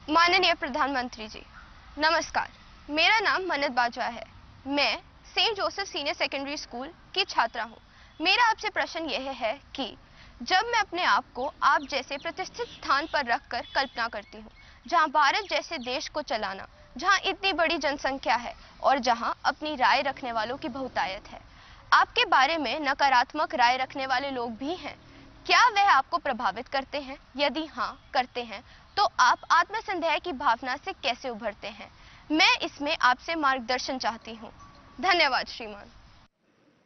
माननीय प्रधानमंत्री जी, नमस्कार। मेरा नाम मन्नत बाजवा है। मैं Saint Joseph senior secondary school की छात्रा हूँ। मेरा आपसे प्रश्न यह है कि जब मैं अपने आप को आप जैसे प्रतिष्ठित स्थान पर रखकर कल्पना करती हूँ, जहाँ भारत जैसे देश को चलाना, जहाँ इतनी बड़ी जनसंख्या है और जहाँ अपनी राय रखने वालों की बहुतायत है, आपके बारे में नकारात्मक राय रखने वाले लोग भी हैं। क्या वह आपको प्रभावित करते हैं? यदि हाँ करते हैं, तो आप आत्मसंदेह की भावना से कैसे उभरते हैं? मैं इसमें आपसे मार्गदर्शन चाहती हूँ। धन्यवाद श्रीमान।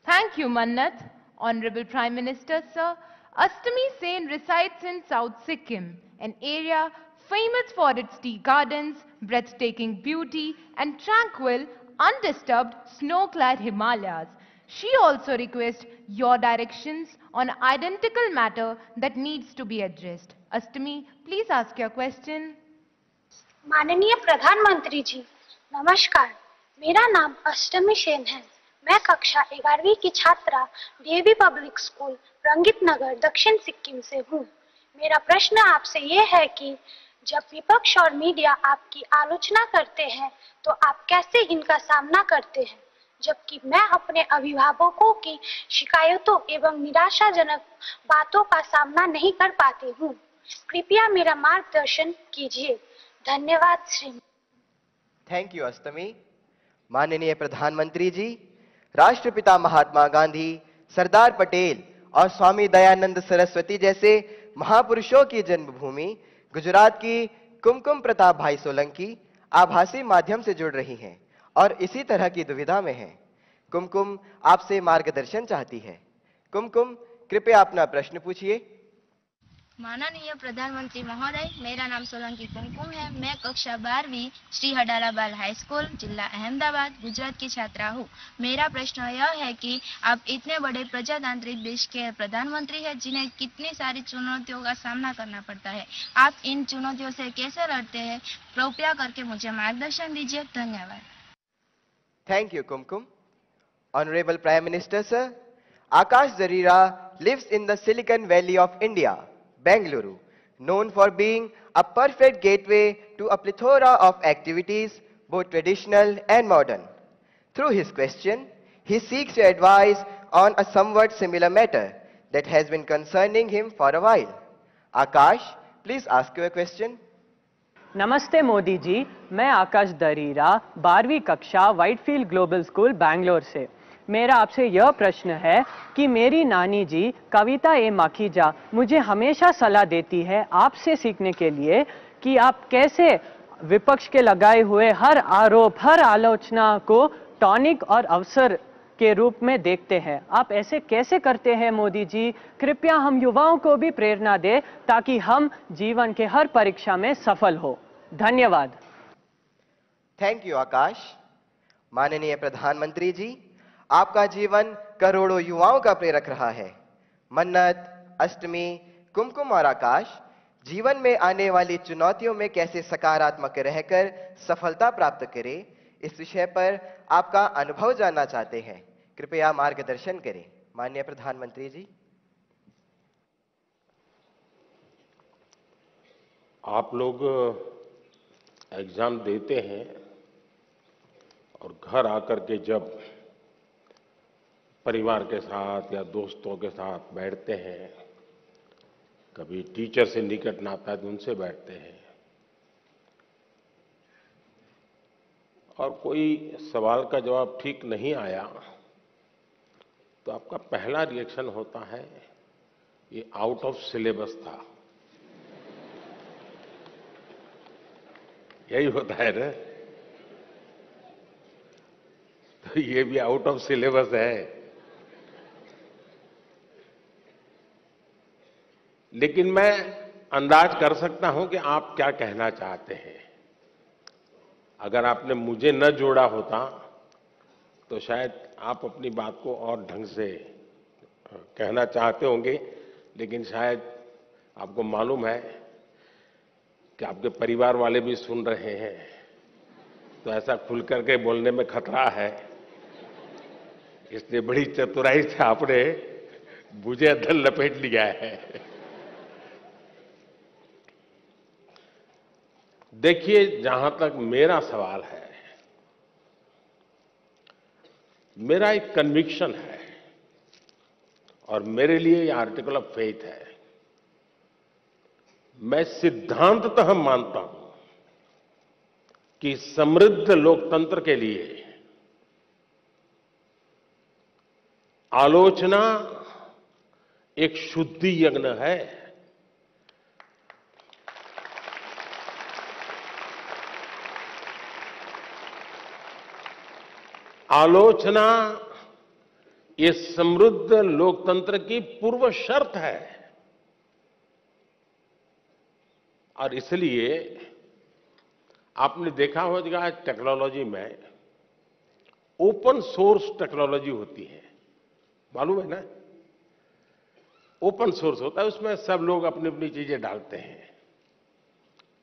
Thank you, Mannat. Honorable Prime Minister, sir. Astami Sen resides in South Sikkim, an area famous for its tea gardens, breathtaking beauty, and tranquil, undisturbed, snow-clad Himalayas. She also requests your directions on identical matter that needs to be addressed. Astami, please ask your question. माननीय प्रधानमंत्री जी, नमस्कार। मेरा नाम अष्टमी सेन है। मैं कक्षा 11वीं की छात्रा डीएवी पब्लिक स्कूल रंगित नगर दक्षिण सिक्किम से हूँ। मेरा प्रश्न आपसे ये है कि जब विपक्ष और मीडिया आपकी आलोचना करते हैं तो आप कैसे इनका सामना करते हैं, जबकि मैं अपने अभिभावकों की शिकायतों एवं निराशाजनक बातों का सामना नहीं कर पाती हूँ। कृपया मेरा मार्गदर्शन कीजिए। धन्यवाद श्री। थैंक यू अष्टमी। माननीय प्रधानमंत्री जी, राष्ट्रपिता महात्मा गांधी, सरदार पटेल और स्वामी दयानंद सरस्वती जैसे महापुरुषों की जन्मभूमि गुजरात की कुमकुम प्रताप भाई सोलंकी आभासी माध्यम से जुड़ रही हैं और इसी तरह की दुविधा में हैं। कुमकुम आपसे मार्गदर्शन चाहती है। कुमकुम, कृपया अपना प्रश्न पूछिए। माननीय प्रधानमंत्री महोदय, मेरा नाम सोलंकी कुमकुम है। मैं कक्षा 12वीं श्री हडाराबाल हाई स्कूल, जिला अहमदाबाद, गुजरात की छात्रा हूँ। मेरा प्रश्न यह है कि आप इतने बड़े प्रजातांत्रिक देश के प्रधानमंत्री हैं, जिन्हें कितनी सारी चुनौतियों का सामना करना पड़ता है। आप इन चुनौतियों से कैसे लड़ते हैं? कृपया करके मुझे मार्गदर्शन दीजिए। धन्यवाद। Thank you Kumkum. Honourable prime minister sir, Akash Jarira lives in the Silicon Valley of India, Bengaluru, known for being a perfect gateway to a plethora of activities, both traditional and modern. Through his question, he seeks your advice on a somewhat similar matter that has been concerning him for a while. Akash, please ask your question. नमस्ते मोदी जी, मैं आकाश दरीरा 12वीं कक्षा Whitefield global school Bangalore से। मेरा आपसे यह प्रश्न है कि मेरी नानी जी कविता ए माखीजा मुझे हमेशा सलाह देती है आपसे सीखने के लिए कि आप कैसे विपक्ष के लगाए हुए हर आरोप, हर आलोचना को टॉनिक और अवसर के रूप में देखते हैं। आप ऐसे कैसे करते हैं मोदी जी? कृपया हम युवाओं को भी प्रेरणा दें ताकि हम जीवन के हर परीक्षा में सफल हो। धन्यवाद। थैंक यू आकाश। माननीय प्रधानमंत्री जी, आपका जीवन करोड़ों युवाओं का प्रेरक रहा है। मन्नत, अष्टमी, कुमकुम और आकाश जीवन में आने वाली चुनौतियों में कैसे सकारात्मक रहकर सफलता प्राप्त करें, इस विषय पर आपका अनुभव जानना चाहते हैं। कृपया मार्गदर्शन करें। माननीय प्रधानमंत्री जी। आप लोग एग्जाम देते हैं और घर आकर के जब परिवार के साथ या दोस्तों के साथ बैठते हैं, कभी टीचर से निकट नाता है तो उनसे बैठते हैं और कोई सवाल का जवाब ठीक नहीं आया तो आपका पहला रिएक्शन होता है ये आउट ऑफ सिलेबस था। यही होता है ना? तो ये भी आउट ऑफ सिलेबस है। लेकिन मैं अंदाज कर सकता हूं कि आप क्या कहना चाहते हैं। अगर आपने मुझे न जोड़ा होता तो शायद आप अपनी बात को और ढंग से कहना चाहते होंगे, लेकिन शायद आपको मालूम है कि आपके परिवार वाले भी सुन रहे हैं, तो ऐसा खुल करके बोलने में खतरा है। इसलिए बड़ी चतुराई से आपने मुझे अंदर लपेट लिया है। देखिए, जहां तक मेरा सवाल है, मेरा एक कन्विक्शन है और मेरे लिए ये आर्टिकल ऑफ फेथ है। मैं सिद्धांततः मानता हूं कि समृद्ध लोकतंत्र के लिए आलोचना एक शुद्धि यज्ञ है। आलोचना ये समृद्ध लोकतंत्र की पूर्व शर्त है और इसलिए आपने देखा होगा टेक्नोलॉजी में ओपन सोर्स टेक्नोलॉजी होती है, मालूम है ना? ओपन सोर्स होता है, उसमें सब लोग अपनी अपनी चीजें डालते हैं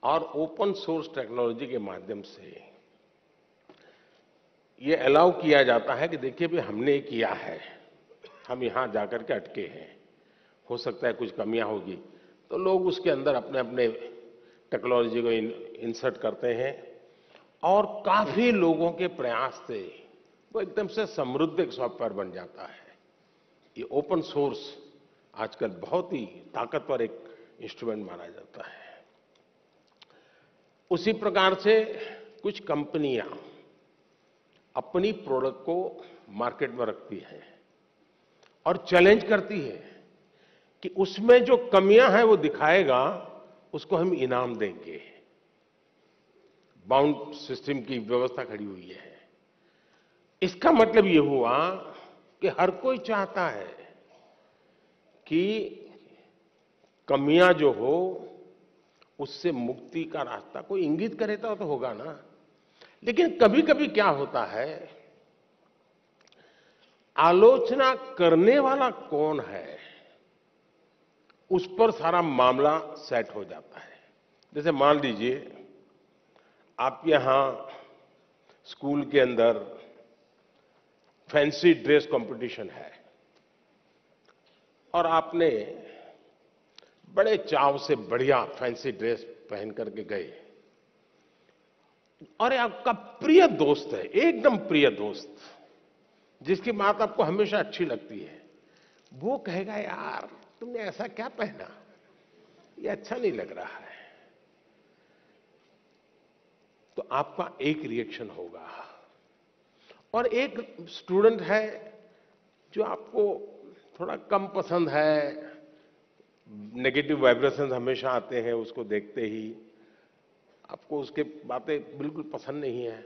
और ओपन सोर्स टेक्नोलॉजी के माध्यम से ये अलाउ किया जाता है कि देखिए भाई हमने किया है, हम यहां जाकर के अटके हैं, हो सकता है कुछ कमियां होगी, तो लोग उसके अंदर अपने अपने टेक्नोलॉजी को इंसर्ट करते हैं और काफी लोगों के प्रयास से वो एकदम से समृद्ध एक सॉफ्टवेयर बन जाता है। ये ओपन सोर्स आजकल बहुत ही ताकतवर एक इंस्ट्रूमेंट माना जाता है। उसी प्रकार से कुछ कंपनियां अपनी प्रोडक्ट को मार्केट में रखती है और चैलेंज करती है कि उसमें जो कमियां हैं वो दिखाएगा, उसको हम इनाम देंगे। बाउंड सिस्टम की व्यवस्था खड़ी हुई है। इसका मतलब ये हुआ कि हर कोई चाहता है कि कमियां जो हो उससे मुक्ति का रास्ता कोई इंगित करे तो होगा ना। लेकिन कभी कभी क्या होता है, आलोचना करने वाला कौन है उस पर सारा मामला सेट हो जाता है। जैसे मान लीजिए आप यहां स्कूल के अंदर फैंसी ड्रेस कंपटीशन है और आपने बड़े चाव से बढ़िया फैंसी ड्रेस पहन करके गए और आपका प्रिय दोस्त है, एकदम प्रिय दोस्त, जिसकी बात आपको हमेशा अच्छी लगती है, वो कहेगा यार तुमने ऐसा क्या पहना, ये अच्छा नहीं लग रहा है, तो आपका एक रिएक्शन होगा। और एक स्टूडेंट है जो आपको थोड़ा कम पसंद है, नेगेटिव वाइब्रेशंस हमेशा आते हैं उसको देखते ही, आपको उसके बातें बिल्कुल पसंद नहीं है,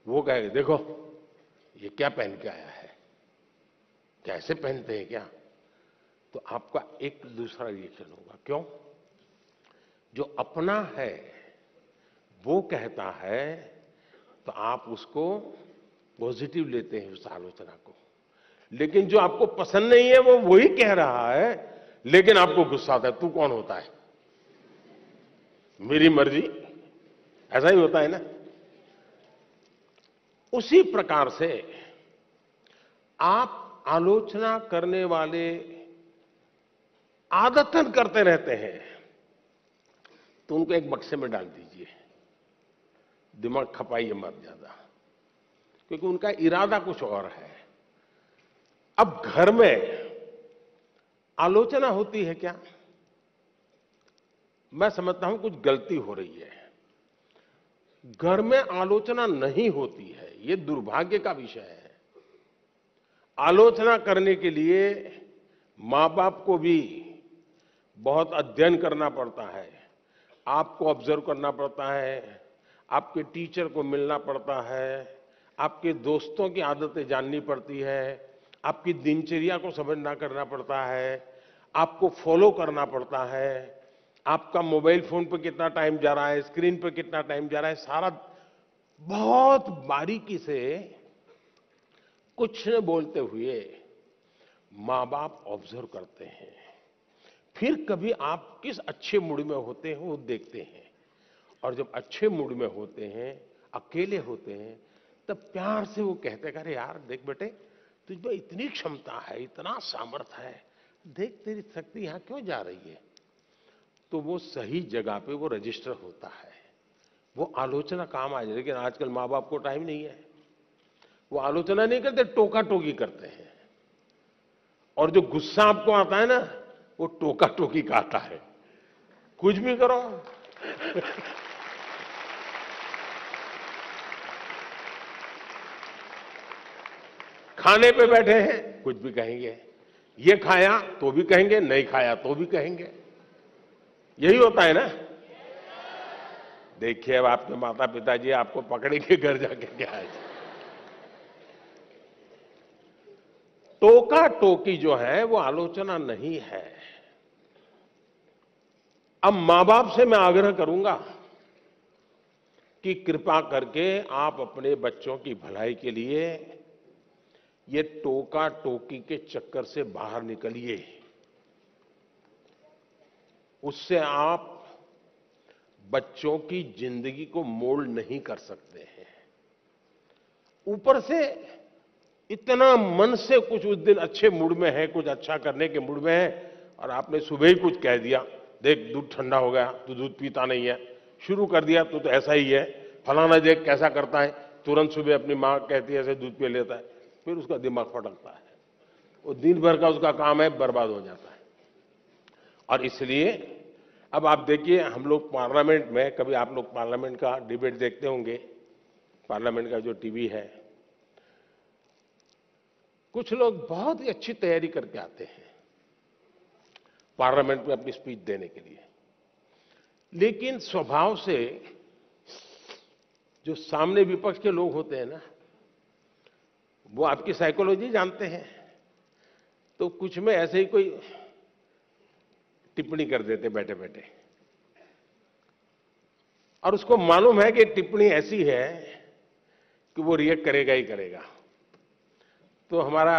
वो कहेगा देखो ये क्या पहन के आया है, कैसे पहनते हैं क्या, तो आपका एक दूसरा रिएक्शन होगा। क्यों? जो अपना है वो कहता है तो आप उसको पॉजिटिव लेते हैं उस आलोचना को, लेकिन जो आपको पसंद नहीं है वो वही कह रहा है लेकिन आपको गुस्सा आता है, तू कौन होता है, मेरी मर्जी, ऐसा ही होता है ना। उसी प्रकार से आप आलोचना करने वाले आदतन करते रहते हैं तो उनको एक बक्से में डाल दीजिए, दिमाग खपाइए मत ज्यादा, क्योंकि उनका इरादा कुछ और है। अब घर में आलोचना होती है क्या? मैं समझता हूं कुछ गलती हो रही है। घर में आलोचना नहीं होती है, यह दुर्भाग्य का विषय है। आलोचना करने के लिए मां बाप को भी बहुत अध्ययन करना पड़ता है, आपको ऑब्जर्व करना पड़ता है, आपके टीचर को मिलना पड़ता है, आपके दोस्तों की आदतें जाननी पड़ती है, आपकी दिनचर्या को समझना करना पड़ता है, आपको फॉलो करना पड़ता है, आपका मोबाइल फोन पर कितना टाइम जा रहा है, स्क्रीन पर कितना टाइम जा रहा है, सारा बहुत बारीकी से कुछ न बोलते हुए मां बाप ऑब्जर्व करते हैं। फिर कभी आप किस अच्छे मूड में होते हैं वो देखते हैं, और जब अच्छे मूड में होते हैं, अकेले होते हैं, तब प्यार से वो कहते हैं, अरे यार देख बेटे तुझमें इतनी क्षमता है, इतना सामर्थ्य है, देख तेरी शक्ति यहां क्यों जा रही है, तो वो सही जगह पे वो रजिस्टर होता है। वो आलोचना काम आ जाए। लेकिन आजकल माँ बाप को टाइम नहीं है, वो आलोचना नहीं करते, टोका टोकी करते हैं। और जो गुस्सा आपको आता है ना, वो टोका टोकी का आता है। कुछ भी करो खाने पे बैठे हैं कुछ भी कहेंगे, ये खाया तो भी कहेंगे, नहीं खाया तो भी कहेंगे। यही होता है ना। देखिए अब आपके माता पिताजी आपको पकड़ेंगे घर जाके क्या है। टोका टोकी जो है वो आलोचना नहीं है। अब मां बाप से मैं आग्रह करूंगा कि कृपा करके आप अपने बच्चों की भलाई के लिए ये टोका टोकी के चक्कर से बाहर निकलिए। उससे आप बच्चों की जिंदगी को मोल्ड नहीं कर सकते हैं। ऊपर से इतना मन से कुछ उस दिन अच्छे मूड में है, कुछ अच्छा करने के मूड में है, और आपने सुबह ही कुछ कह दिया, देख दूध ठंडा हो गया, तू दूध पीता नहीं है, शुरू कर दिया तो ऐसा ही है, फलाना देख कैसा करता है, तुरंत सुबह अपनी माँ कहती है ऐसे दूध पी लेता है, फिर उसका दिमाग फटकता है, वो दिन भर का उसका काम है बर्बाद हो जाता है। और इसलिए अब आप देखिए, हम लोग पार्लियामेंट में, कभी आप लोग पार्लियामेंट का डिबेट देखते होंगे, पार्लियामेंट का जो टीवी है, कुछ लोग बहुत ही अच्छी तैयारी करके आते हैं पार्लियामेंट में अपनी स्पीच देने के लिए, लेकिन स्वभाव से जो सामने विपक्ष के लोग होते हैं ना, वो आपकी साइकोलॉजी जानते हैं, तो कुछ में ऐसे ही कोई टिप्पणी कर देते बैठे बैठे, और उसको मालूम है कि टिप्पणी ऐसी है कि वो रिएक्ट करेगा ही करेगा। तो हमारा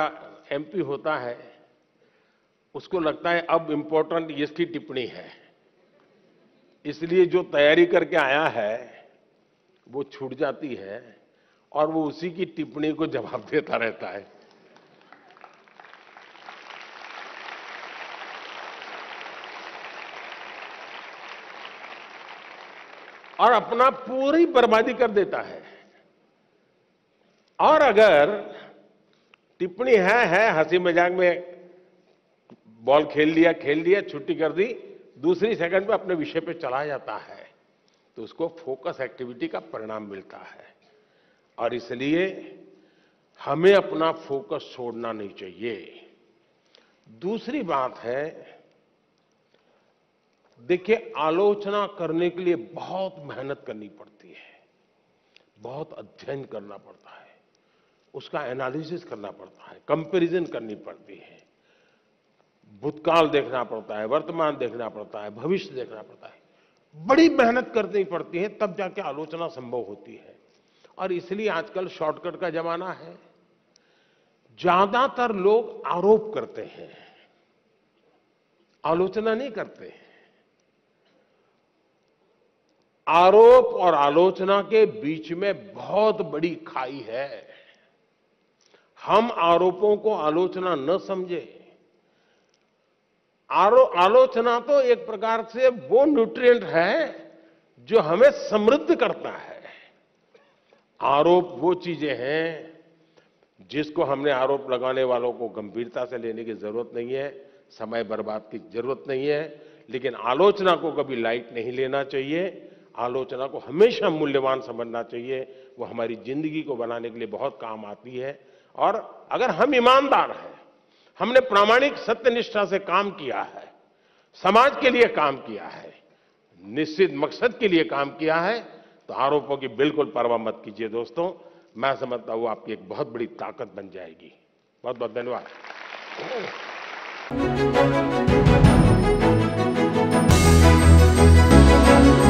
एमपी होता है, उसको लगता है अब इंपॉर्टेंट इसकी टिप्पणी है, इसलिए जो तैयारी करके आया है वो छूट जाती है और वो उसी की टिप्पणी को जवाब देता रहता है। और अपना पूरी बर्बादी कर देता है। और अगर टिप्पणी है हंसी मजाक में, बॉल खेल लिया, छुट्टी कर दी, दूसरी सेकंड में अपने विषय पे चला जाता है, तो उसको फोकस एक्टिविटी का परिणाम मिलता है। और इसलिए हमें अपना फोकस छोड़ना नहीं चाहिए। दूसरी बात है, देखिए आलोचना करने के लिए बहुत मेहनत करनी पड़ती है, बहुत अध्ययन करना पड़ता है, उसका एनालिसिस करना पड़ता है, कंपैरिजन करनी पड़ती है, भूतकाल देखना पड़ता है, वर्तमान देखना पड़ता है, भविष्य देखना पड़ता है, बड़ी मेहनत करनी पड़ती है, तब जाके आलोचना संभव होती है। और इसलिए आजकल शॉर्टकट का जमाना है। ज्यादातर लोग आरोप करते हैं, आलोचना नहीं करते। आरोप और आलोचना के बीच में बहुत बड़ी खाई है। हम आरोपों को आलोचना न समझे। आलोचना तो एक प्रकार से वो न्यूट्रिएंट है जो हमें समृद्ध करता है। आरोप वो चीजें हैं जिसको हमने आरोप लगाने वालों को गंभीरता से लेने की जरूरत नहीं है, समय बर्बाद की जरूरत नहीं है। लेकिन आलोचना को कभी लाइट नहीं लेना चाहिए, आलोचना को हमेशा मूल्यवान समझना चाहिए। वो हमारी जिंदगी को बनाने के लिए बहुत काम आती है। और अगर हम ईमानदार हैं, हमने प्रामाणिक सत्यनिष्ठा से काम किया है, समाज के लिए काम किया है, निश्चित मकसद के लिए काम किया है, तो आरोपों की बिल्कुल परवाह मत कीजिए दोस्तों। मैं समझता हूं आपकी एक बहुत बड़ी ताकत बन जाएगी। बहुत बहुत धन्यवाद।